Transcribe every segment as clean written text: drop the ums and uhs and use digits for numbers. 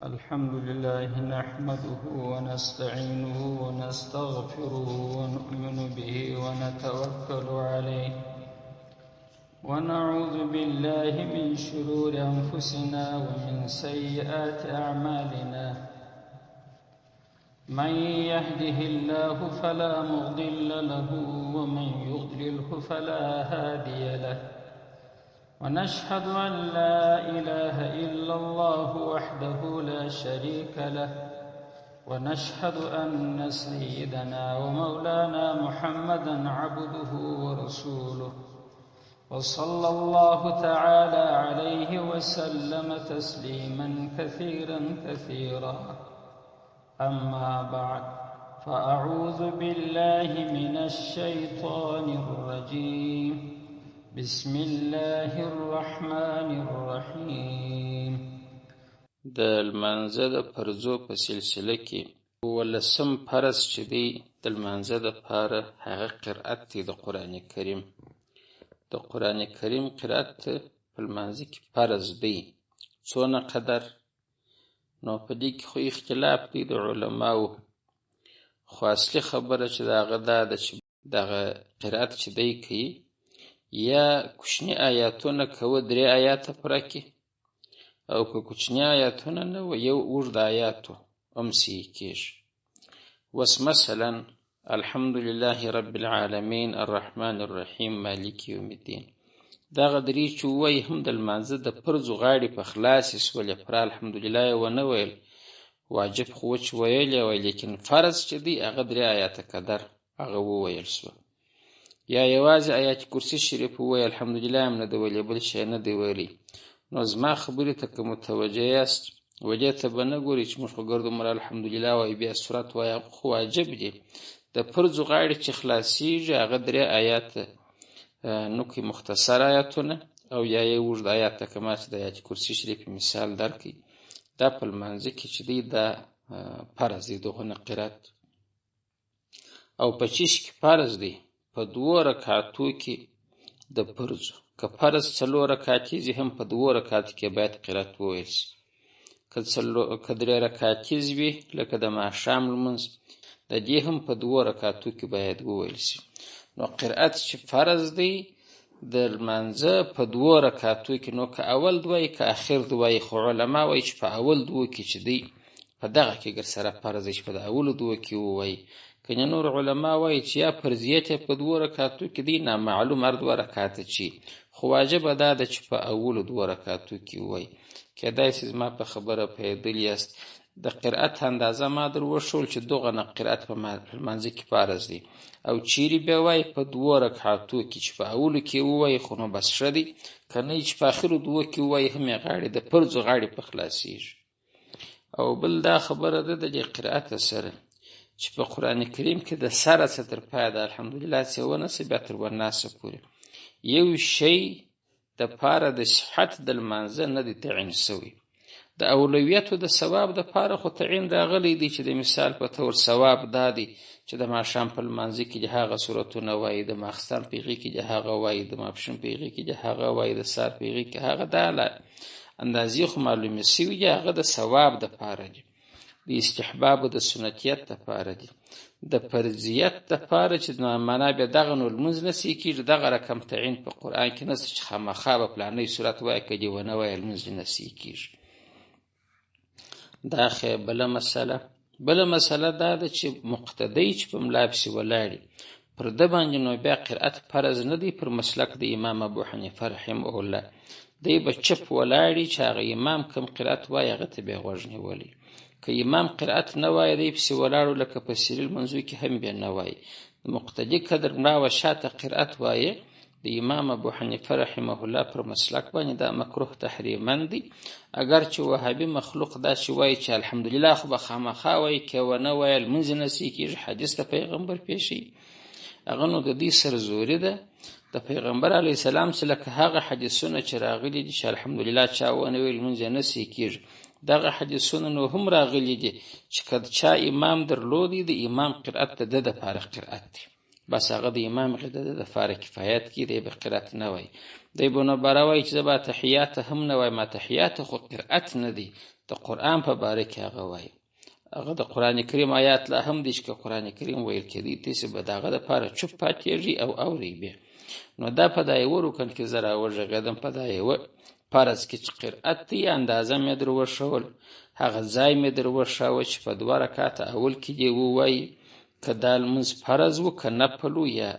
الحمد لله نحمده ونستعينه ونستغفره ونؤمن به ونتوكل عليه ونعوذ بالله من شرور أنفسنا ومن سيئات أعمالنا من يهده الله فلا مضل له ومن يضلله فلا هادي له ونشهد أن لا إله إلا الله وحده لا شريك له ونشهد أن سيدنا ومولانا محمدا عبده ورسوله وصلى الله تعالى عليه وسلم تسليما كثيرا كثيرا أما بعد فأعوذ بالله من الشيطان الرجيم بسم الله الرحمن الرحیم. د لمانځه د فرضو په سلسله کې ولسم فرض چې دی د لمانځه دپاره هغه قرأت دی د قرآن کریم. د قرآن کریم قرأت په لمانځه کې فرض دی. څونه قدر نو په دې کې خو اختلاف دی د علماو، خو اصلي خبره چې د هغه دا ده چې دغه قرأت چې دی کوي یا کوچني آیاتونه کوه 3 آیاته پوره کړي، او که کوچني آیاتونه نه و یو اوږد آیاتو همسې یې کېږي. اوس مثلا الحمد لله رب العالمین الرحمن الرحیم مالک یوم الدین، دغه 3 چې ووایي هم د لمانځه د فرضو غاړې په خلاصې سولې. پر الحمدلله یې ونه ویل، واجب خو چې ویلی وی، لیکن فرض چې دی هغه 3 آیاته قدر هغه وویل سوه. یا یوازې آیات کرسی شریف ووایي الحمدلله هم نه دی ویلی، بل شی نه دی ویلی. نو زما خبرې ته که متوجه یاست وجې ته به نه ګورئ چې موږ خو ګرد عمر الحمدلله وایي بیا سورت وایي، هغه خو واجب دی. د فرضو غاړې چې خلاصیږي هغه 3 آیاته نو کې مختصر آیاتونه او یا یې اوږد آیات لکه ما چې د آیات کرسی شریف مثال درکړي. دا په لمانځه کې چې دی دا فرض دی دغونه قرأت. او په چیش کې فرض دی په 2 رکعتو کې د فرضو. که فرض 4 رکعتیزې هم په 2 رکعتو کې باید قرأت وویل شي. که 3 رکعتیز وي لکه د ماښام لمونځ د دې هم په 2 رکعتو کې باید وویل شي. نو قرأت چې فرض دی د لمانځه په 2 رکعتو کې، نو که اول 2 وایي که اخر 2 وایي، خو علما وایي چې په اول 2 کې چې دی په دغه کې ګر سره فرض دی چې په د اولو 2 کې ووایي. کنه نور علما وایي چې یا فرضیت په 2 رکعتو کې دی نامعلوم هر 2 رکعته چی، خو واجب دا ده چې په اولو 2 رکعتو کې وایي. کېدای شي زما په خبره پوهېدلي یاست. د قرأت اندازه ما در وښول چې دغه نه قرأت په لمانځه کې فرض دی، او چیرې بیا وایي په 2 رکعتو کې چې په اولو کې ووایي خو نو بس ښه دی، که نه چې په اخرو 2 کې ووایي هم یې غاړې د فرضو غاړې په خلاصېږي. او بل دا خبره ده د دې قرأت سره چې په قرآن کریم کې د سره څه تر پایه د الحمدلله څه ونسه بیا تر وناسه پورې یو شی د پاره د صحت د لمانځه نه دی تعین سوی. د اولویتو د ثواب د پاره خو تعین راغلی دی چې د مثال په طور ثواب دا دی چې د ماښام په لمانځه کې د هغه سورتونه وایي، د ماخستن په هغې کې د هغه وایي، د ماپښین په هغې کې د هغه وایي، د سهار په هغې کې هغه. دا اندازې خو معلومې سوي دي، هغه د ثواب د پاره دي، د استحباب د سنتیت د پاره دي. د فرضیت د پاره چې معنا بیا دغه نو لمونځ نسي کېږي، دغه رقم تعین په قرآن کې نسته چې خامخا به پلانی صورت وایه که دې ونه وایه لمونځ نسي کېږي. دا خې بله مسله دا ده چې مقتدی چې په ملا پسې ولاړي پر ده باندې نو بیا قرأت فرض نه دی. پر مسلک د امام ابو حنیفه رحمه الله دی به چپ ولاړي چې هغه امام کم قرأت وایي هغه ته بیا غوږ نیولی. که امام قرأت نه وایي دی پسې ولاړو لکه په سیریل منځو کې هم بیا نه وایي. د مقتدي قدر ملا و شاته قرأت وایي د امام ابو حنیفه رحمه الله پر مسلک باندې دا مکروه تحریما دی. اگر چې وهابي مخلوق دا چې وایي چې الحمدلله خو به خامخا وایي که ونه وایه لمونځ نسي کېږي، حدیث د پیغمبر پیښوي، هغه نو د دې سرزوري ده د پیغمبر علیه السلام چې لکه هغه حدیثونه چې راغلي دي چې الحمدلله چا ونه ویل لمونځ نسي کېږي، دغه حدیثونه نو هم راغلي دي چې که چا امام درلودی د امام قرأت د ده دپاره قرأت دی، بس هغه د امام د دپاره کفایت کې دی، به قرأت نه وایي. دی به نو باره وایي چې زه به تحیات هم نه وایم، تحیات خو قرأت نه دی، د قرآن په باره کې هغه وایي. هغه د قرآن کریم آیات لا هم دی چې که قرآن کریم ویل کېدی تاسې به د هغه دپاره چوپ پاتېږي او اورئ بیا. نو دا په دا یوه رکن کې زه راوغږېدم، په دا یوه فرض کې چې قرأت دی اندازه مې در وښول، هغه ځای مې در وښاوه چې په 2 رکعته اول کې دې ووایي که دا لمونځ فرض و که نفل و یا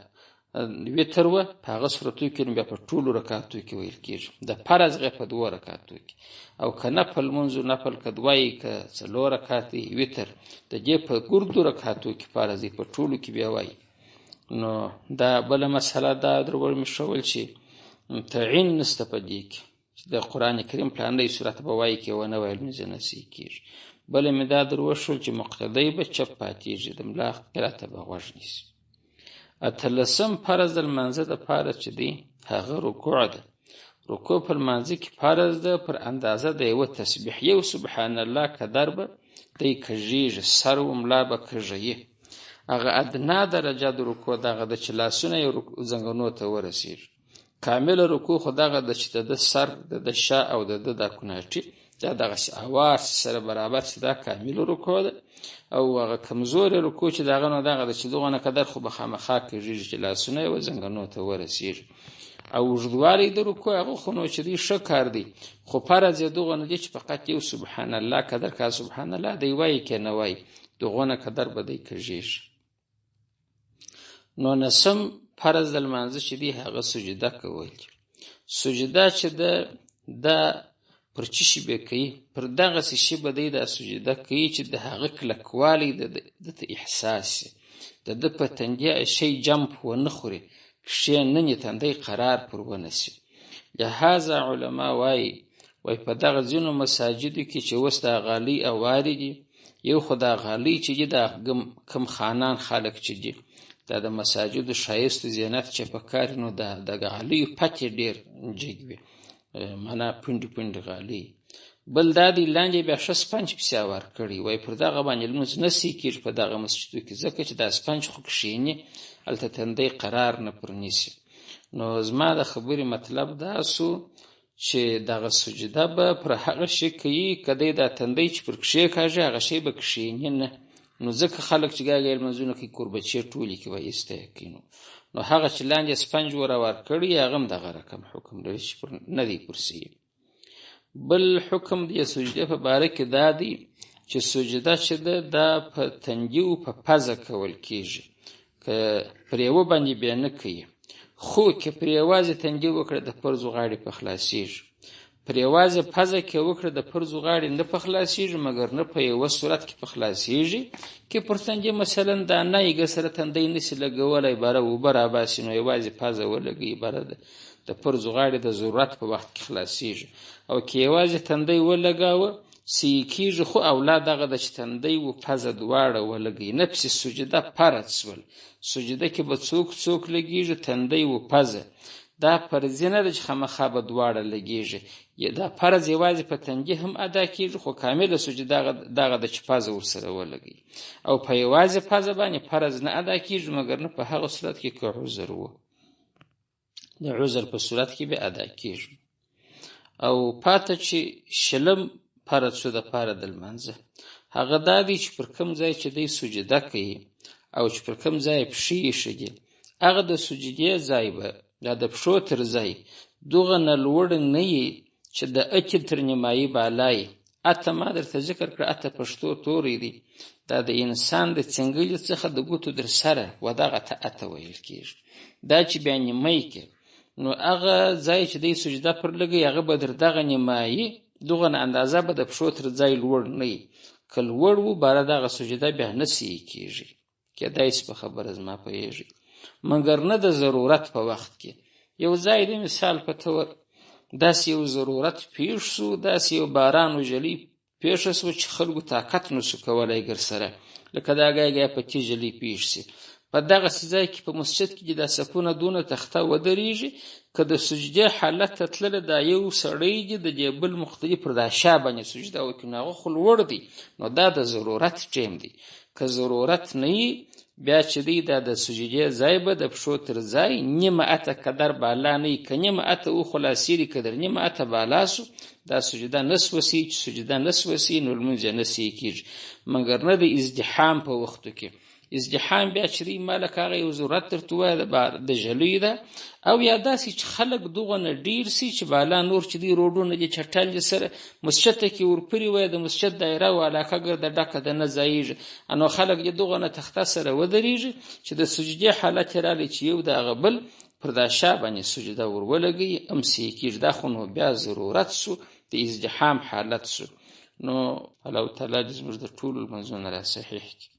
وتر و، په هغه صورتو کې بیا په ټولو رکعتو کې ویل کېږي، د فرض غیر په 2 رکعتو کې، او که نفل لمونځ و نفل که 2 که 4 رکعتې وتر د دې په ګردو رکعتو کې فرض دی، په ټولو کې بیا وایي. نو دا بله مسله دا در وښول چې تعین نسته په دې کې چې د قرآن کریم پلانۍ صورت به وایي کې ونه ویل لمونځ نه صحیح کېږي. بله مې دا در وښول چې مقتدی به چپ پاتېږي، د ملا قرأت ته به غوږ نیسي. 18 فرض د لمانځه دپاره چې دی هغه رکوع ده. رکوع په لمانځه کې فرض ده پر اندازه د یوه تسبیح، یو سبحان الله قدر به دی کږېږي، سر و ملا به کږوي. هغه ادنا درجه د رکوع دغه ده چې لاسونه یې زنګنو ته ورسېږي. کامله رکوع خو دغه ده چې د ده سر، د ده شا او د ده دا کناټي دا دغسې اواز سره برابر چې دا کامله رکوع ده. او هغه کمزورې رکوع چې دغه نو دغه ده چې دغونه قدر خو به خامخا کږېږي چې لاسونه یې زنګنو ته ورسېږي. او اوږدوالی د رکوع هغه خو نو چې دی ښه کار دی، خو فرض یې دغونه دی چې فقط یو سبحان الله قدر که سبحان الله دی وایي که نه وایي، دغونه قدر به دی کږېږي. نو 9 فرض د لمانځه چې دی هغه سجده کول. سجده چې ده دا پر چی شي به کوي؟ پر دغسې شي به دی دا سجده کوي چې د هغه کلکوالی د ته احساس شي، د ده په تندي شی جمپ ونه خوري، کښېننې تندی قرار پر ونه شي. لهذا علما وایي په دغه ځینو مساجدو کې چې اوس دا غالۍ اوارې دي، یو خو دا غالۍ چې دي دا کم خانان خلک چې دي دا د مساجدو ښایست و زینت چې په کار نو د غالیو پتې ډېر جګ وي، معنا پنډې پنډې غالۍ. بل دا دی لاندې بیا ښه سپنج پسې اوار کړي، وایي پر دغه باندې لمونځ نه صحیح کېږي په دغه مسجدو کې، ځکه چې دا سپنج خو کښېني هلته تندی قرار نه پر نیسي. نو زما د خبرې مطلب دا سو چې دغه سجده به پر هغه شي کوي که دی دا تندی چې پر کښېکاږي هغه شی به کښېني نه. نو ځکه خلک چې ګاګې لمونځونه کوي کوربچې ټولې کې به ایسته یې کوي. نو هغه چې لاندې سپنج ور اوار کړي هغه هم دغه رقم حکم لري چې نه دی پر صحیح. بل حکم د سجده په باره کې دا دی چې سجده چې ده دا په تندي او په پزه کول کېږي، که پر یوه باندې بیا نه کوي، خو که پر یوازې تندي وکړه د پرزو غاړې په خلاصېږي، پر یوازې پزه کې وکړه د پرزو غاړې نه په خلاصېږي، مګر نه په یوه صورت کې په خلاصېږي که پر تندي مثلا دا نایګه سره تندی نسي لګولی باره اوبه راباسي، نو یوازې پزه ولګوي، باره د پرزو غاړې د ضرورت په وخت کې خلاصېږي. او که یوازې تندی ولګاوه صحیح کېږي، خو اولاد دغه د چې تندی و پزه دواړه ولګوي. نه پسې سجده فرض شول، سجده کې به څوک لګېږي تندی و پزه، دا فرضي نه ده چې خامخا به دواړه لګېږي، دا فرض یوازې په تندي هم ادا کېږي، خو کامله سجده دغه د چې پزه ورسره ولګوي. او په یوازې پزه باندې فرض نه ادا کېږي، مګر نه په هغه صورت کې که عذر و، د عذر په صورت کې به ادا کېږي. او پاته چې 20 فرض شو د پاره د لمانځه، هغه دا دی چې پر کوم ځای چې دی سجده کوي او چې پر کوم ځای پښې ایښي دي، هغه د سجدې ځای به دا د پښو تر ځای دغه نه لوړ نه یي چې د اتې تر نیمایي بالای. اته ما درته ذکر کړه، اته پښتو توری دي، دا د انسان د څنګلې څخه د ګوتو در سره و دغه ته اته ویل کېږي. دا چې بیا نیمایي کې نو هغه ځای چې دی سجده پر لګي هغه به در دغه نیمایي دغه نه اندازه به د پښو تر ځای لوړ نه یي، که لوړ و باره دغه سجده بیا نه صحیح کېږي. کېدای شي په خبره زما پوهېږي، مګر نه د ضرورت په وخت کې. یو ځای د مثال په طور داسې یو ضرورت پیښ شو، داسې یو باران و ژلۍ پیښه شوه چې خلکو طاقت نه شو کولی ګر سره، لکه دا ګای په کې ژلۍ پیښ شي. په دغسې ځای کې په مسجد کې دا صفونه دونه تخته ودرېږي، که د سجدې حالت ته تللی دا یو سړی دی د دې بل مختلف پر دا شا باندې سجده وکړي، نو هغه خو لوړ دی، نو دا د ضرورت ټیم دی. که ضرورت نه وي بیا چې دی دا د سجدې ځای به د پښو تر ځای نیمه اته قدر بالا نه وي، که نیمه اته وخلاصېږي که در نیمه اته بالا سو دا سجده نسوه سي. چې سجده نسوه سي نو لمونځ یې نه صحیح کېږي، مګر نه د ازدحام په وختو کې. ازدحام بیا چې دی ما لکه هغه یو ضرورت درته ووایه د ژلیو ده، او یا داسې چې خلک دغونه ډېر سي چې بالا نور چې دی روډونه دي چټل دي سره مسجد ته کې ورپرې وایه د مسجد دایره و علاقه ګرده ډکه ده نه ځایېږي، نو خلک یې دغونه تخته سره ودرېږي چې د سجدې حالت یې رالی چې یو د هغه بل پر دا شا باندې سجده ورولګوي هم صحیح کېږي. دا خو نو بیا ضرورت سو، د ازدحام حالت سو. نو الله تعالی دې زموږ د ټولو لمونځونه را صحیح کړي.